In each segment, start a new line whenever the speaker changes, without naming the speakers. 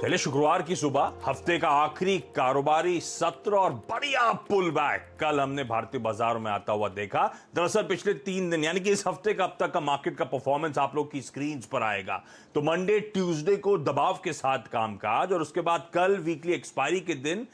चलिए, शुक्रवार की सुबह हफ्ते का आखिरी कारोबारी सत्र और बढ़िया पुल बैक कल हमने भारतीय बाजारों में आता हुआ देखा। दरअसल पिछले 3 दिन यानी कि इस हफ्ते का अब तक का मार्केट का परफॉर्मेंस आप लोग की स्क्रीन पर आएगा। तो मंडे ट्यूसडे को दबाव के साथ कामकाज और उसके बाद कल वीकली एक्सपायरी के दिन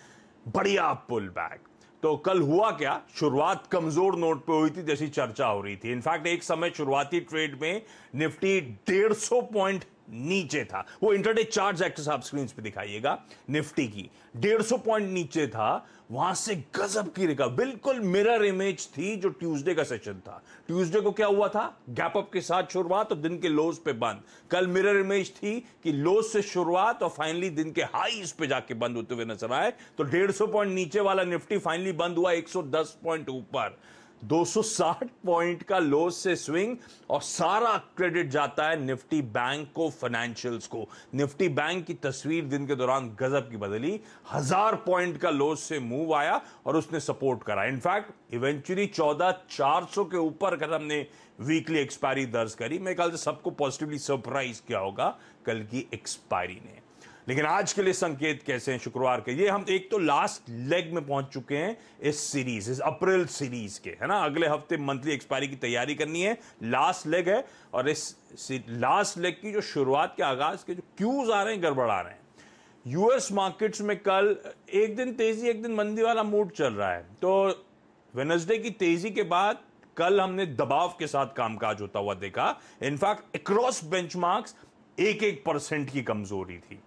बढ़िया पुल बैक। तो कल हुआ क्या? शुरुआत कमजोर नोट पे हुई थी जैसी चर्चा हो रही थी। इनफैक्ट एक समय शुरुआती ट्रेड में निफ्टी 150 पॉइंट नीचे था। वो इंटरडे चार्ट्स एक्टर आप स्क्रीन पे दिखाइएगा, निफ्टी की 150 पॉइंट नीचे था। वहां से गजब की रिकवरी, बिल्कुल मिरर इमेज थी जो ट्यूसडे का सेशन था। ट्यूसडे को क्या हुआ था? गैप अप के साथ शुरुआत और दिन के लोज पे बंद। कल मिरर इमेज थी कि लोज से शुरुआत और फाइनली दिन के हाईज पे जाके बंद होते हुए नजर आए। तो 150 पॉइंट नीचे वाला निफ्टी फाइनली बंद हुआ 110 पॉइंट ऊपर। 260 पॉइंट का लोज से स्विंग और सारा क्रेडिट जाता है निफ्टी बैंक को, फाइनेंशियल्स को। निफ्टी बैंक की तस्वीर दिन के दौरान गजब की बदली। 1000 पॉइंट का लोज से मूव आया और उसने सपोर्ट करा। इनफैक्ट इवेंचुअली 14400 के ऊपर कर हमने वीकली एक्सपायरी दर्ज करी। मेरे ख्याल से सबको पॉजिटिवली सरप्राइज किया होगा कल की एक्सपायरी ने। लेकिन आज के लिए संकेत कैसे हैं शुक्रवार के? ये हम एक तो लास्ट लेग में पहुंच चुके हैं इस सीरीज, इस अप्रैल सीरीज के, है ना। अगले हफ्ते मंथली एक्सपायरी की तैयारी करनी है, लास्ट लेग है। और इस लास्ट लेग की जो शुरुआत के आगाज के जो क्यूज आ रहे हैं, गड़बड़ा रहे हैं। यूएस मार्केट्स में कल एक दिन तेजी एक दिन मंदी वाला मूड चल रहा है। तो वेडनेसडे की तेजी के बाद कल हमने दबाव के साथ कामकाज होता हुआ देखा। इनफैक्ट अक्रॉस बेंचमार्क्स 1% की कमजोरी थी।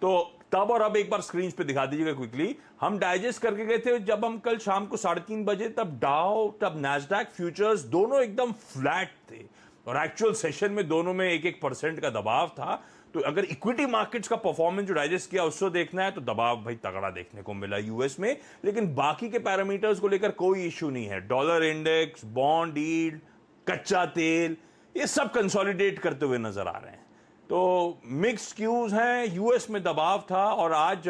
तो तब और अब एक बार स्क्रीन पे दिखा दीजिएगा क्विकली। हम डाइजेस्ट करके गए थे जब हम कल शाम को 3:30 बजे, तब डाउ तब नैस्डैक फ्यूचर्स दोनों एकदम फ्लैट थे और एक्चुअल सेशन में दोनों में 1% का दबाव था। तो अगर इक्विटी मार्केट्स का परफॉर्मेंस जो डाइजेस्ट किया उसको देखना है तो दबाव भाई तगड़ा देखने को मिला यूएस में। लेकिन बाकी के पैरामीटर्स को लेकर कोई इश्यू नहीं है। डॉलर इंडेक्स, बॉन्ड यील्ड, कच्चा तेल, ये सब कंसोलिडेट करते हुए नजर आ रहे हैं। तो मिक्स क्यूज हैं। यूएस में दबाव था और आज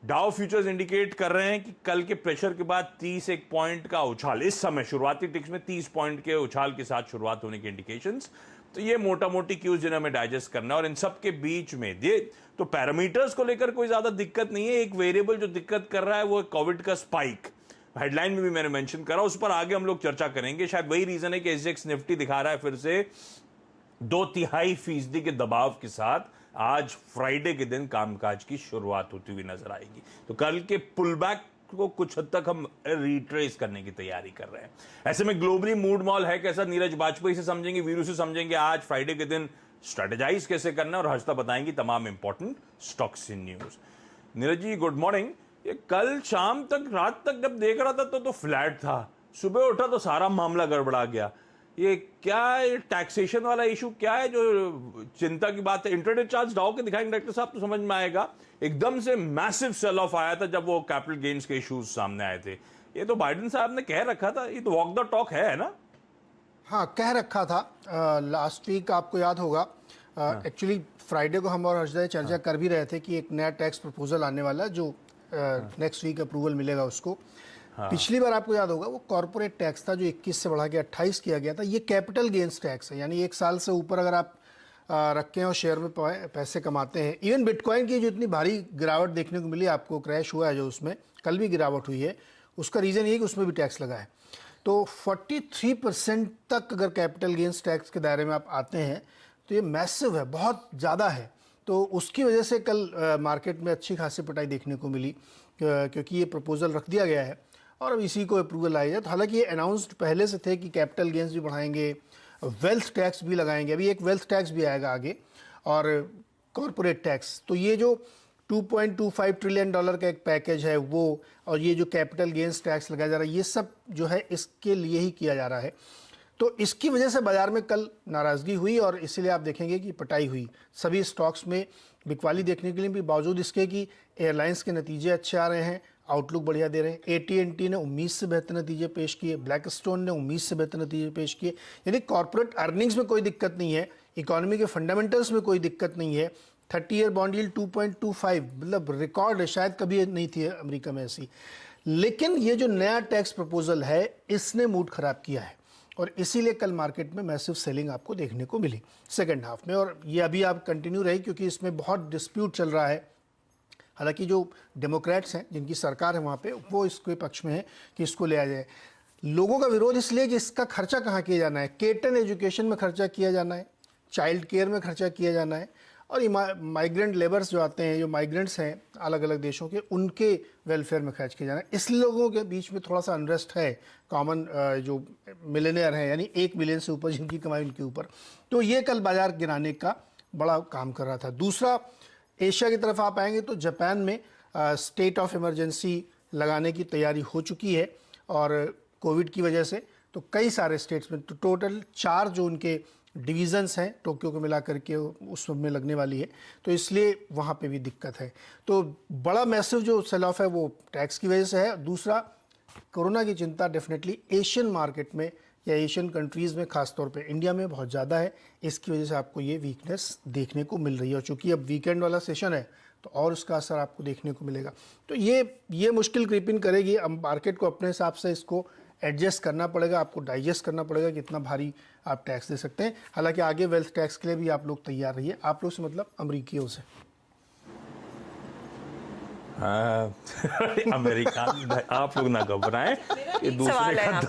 डाउ फ्यूचर्स इंडिकेट कर रहे हैं कि कल के प्रेशर के बाद 31 पॉइंट का उछाल, इस समय शुरुआती टिक्स में 30 पॉइंट के उछाल के साथ शुरुआत होने के इंडिकेशंस। तो ये मोटा मोटी क्यूज जिन्हें हमें डाइजेस्ट करना है। और इन सब के बीच में ये तो पैरामीटर्स को लेकर कोई ज्यादा दिक्कत नहीं है। एक वेरिएबल जो दिक्कत कर रहा है वो कोविड का स्पाइक, हेडलाइन में भी मैंने मेंशन करा, उस पर आगे हम लोग चर्चा करेंगे। शायद वही रीजन है कि एसजेएक्स निफ्टी दिखा रहा है फिर से 2/3% के दबाव के साथ आज फ्राइडे के दिन कामकाज की शुरुआत होती हुई नजर आएगी। तो कल के पुलबैक को कुछ हद तक हम रिट्रेस करने की तैयारी कर रहे हैं। ऐसे में ग्लोबली मूड मॉल है कैसा? नीरज वाजपेयी से समझेंगे, वीरू से समझेंगे आज फ्राइडे के दिन स्ट्रेटेजाइज कैसे करना है, और हर्षता बताएंगी तमाम important stocks in news. Neeraj ji good morning. ये कल शाम तक, रात तक जब देख रहा था तो फ्लैट था, सुबह उठा तो सारा मामला गड़बड़ा गया। ये क्या है? टैक्सेशन वाला इशू क्या है जो चिंता की बात है? इंटरनेट चार्ज डाउ के दिखाएंगे डायरेक्टर साहब तो समझ में आएगा। एकदम से मैसिव सेल ऑफ आया था जब वो कैपिटल गेन्स के इश्यूज सामने आए थे। ये तो बाइडेन साहब ने कह रखा था, ये तो वॉक द टॉक है ना?
हाँ, कह रखा था लास्ट वीक, आपको याद होगा। एक्चुअली फ्राइडे को हम और हर्षदा चर्चा कर भी रहे थे कि एक नया टैक्स प्रपोजल आने वाला जो नेक्स्ट वीक अप्रूवल मिलेगा उसको। पिछली बार आपको याद होगा वो कॉर्पोरेट टैक्स था जो 21 से बढ़ा के 28 किया गया था। ये कैपिटल गेन्स टैक्स है, यानी 1 साल से ऊपर अगर आप रखे हैं और शेयर में पैसे कमाते हैं। इवन बिटकॉइन की जो इतनी भारी गिरावट देखने को मिली आपको, क्रैश हुआ है जो, उसमें कल भी गिरावट हुई है, उसका रीज़न ये कि उसमें भी टैक्स लगा है। तो 43% तक अगर कैपिटल गेन्स टैक्स के दायरे में आप आते हैं तो ये मैसिव है, बहुत ज़्यादा है। तो उसकी वजह से कल मार्केट में अच्छी खासी पिटाई देखने को मिली क्योंकि ये प्रपोजल रख दिया गया है और अब इसी को अप्रूवल आई है। तो हालांकि ये अनाउंस्ड पहले से थे कि कैपिटल गेन्स भी बढ़ाएंगे, वेल्थ टैक्स भी लगाएंगे, अभी एक वेल्थ टैक्स भी आएगा आगे, और कॉर्पोरेट टैक्स। तो ये जो $2.25 ट्रिलियन का एक पैकेज है वो, और ये जो कैपिटल गेन्स टैक्स लगाया जा रहा है, ये सब जो है इसके लिए ही किया जा रहा है। तो इसकी वजह से बाजार में कल नाराज़गी हुई और इसीलिए आप देखेंगे कि पिटाई हुई। सभी स्टॉक्स में बिकवाली देखने के लिए भी, बावजूद इसके कि एयरलाइंस के नतीजे अच्छे आ रहे हैं, आउटलुक बढ़िया दे रहे हैं। AT&T ने उम्मीद से बेहतर नतीजे पेश किए, ब्लैकस्टोन ने उम्मीद से बेहतर नतीजे पेश किए। यानी कॉर्पोरेट अर्निंग्स में कोई दिक्कत नहीं है, इकोनॉमी के फंडामेंटल्स में कोई दिक्कत नहीं है। 30 ईयर बॉन्ड यील्ड 2.25, मतलब रिकॉर्ड है, शायद कभी नहीं थी अमेरिका में ऐसी। लेकिन ये जो नया टैक्स प्रपोजल है इसने मूड खराब किया है। और इसीलिए कल मार्केट में मैसिव सेलिंग आपको देखने को मिली सेकेंड हाफ में, और ये अभी आप कंटिन्यू रही क्योंकि इसमें बहुत डिस्प्यूट चल रहा है। हालांकि जो डेमोक्रेट्स हैं जिनकी सरकार है वहाँ पे, वो इसके पक्ष में है कि इसको ले आ जाए। लोगों का विरोध इसलिए कि इसका खर्चा कहाँ किया जाना है, केटन एजुकेशन में खर्चा किया जाना है, चाइल्ड केयर में खर्चा किया जाना है, और माइग्रेंट लेबर्स जो आते हैं, जो माइग्रेंट्स हैं अलग अलग देशों के, उनके वेलफेयर में खर्च किया जाना है। इसलिए लोगों के बीच में थोड़ा सा अनरेस्ट है, कॉमन जो मिलेनियर हैं यानी 1 मिलियन से ऊपर जिनकी कमाई उनके ऊपर, तो ये कल बाजार गिराने का बड़ा काम कर रहा था। दूसरा, एशिया की तरफ आप आएंगे तो जापान में स्टेट ऑफ इमरजेंसी लगाने की तैयारी हो चुकी है, और कोविड की वजह से तो कई सारे स्टेट्स में, तो टोटल 4 जो उनके डिवीज़न्स हैं टोक्यो को मिला करके उस में लगने वाली है, तो इसलिए वहाँ पे भी दिक्कत है। तो बड़ा मैसिव जो सेल ऑफ है वो टैक्स की वजह से है। दूसरा, कोरोना की चिंता डेफिनेटली एशियन मार्केट में या एशियन कंट्रीज़ में, खासतौर पे इंडिया में बहुत ज़्यादा है। इसकी वजह से आपको ये वीकनेस देखने को मिल रही है, और चूँकि अब वीकेंड वाला सेशन है तो और उसका असर आपको देखने को मिलेगा। तो ये मुश्किल क्रीप इन करेगी। अब मार्केट को अपने हिसाब से इसको एडजस्ट करना पड़ेगा, आपको डाइजेस्ट करना पड़ेगा कि इतना भारी आप टैक्स दे सकते हैं। हालांकि आगे वेल्थ टैक्स के लिए भी आप लोग तैयार रहिए, आप लोग से मतलब अमरीकियों से।
अमेरिका, आप लोग ना घबराएं, ये दूसरे
सवाल है
का
यहाँ पे।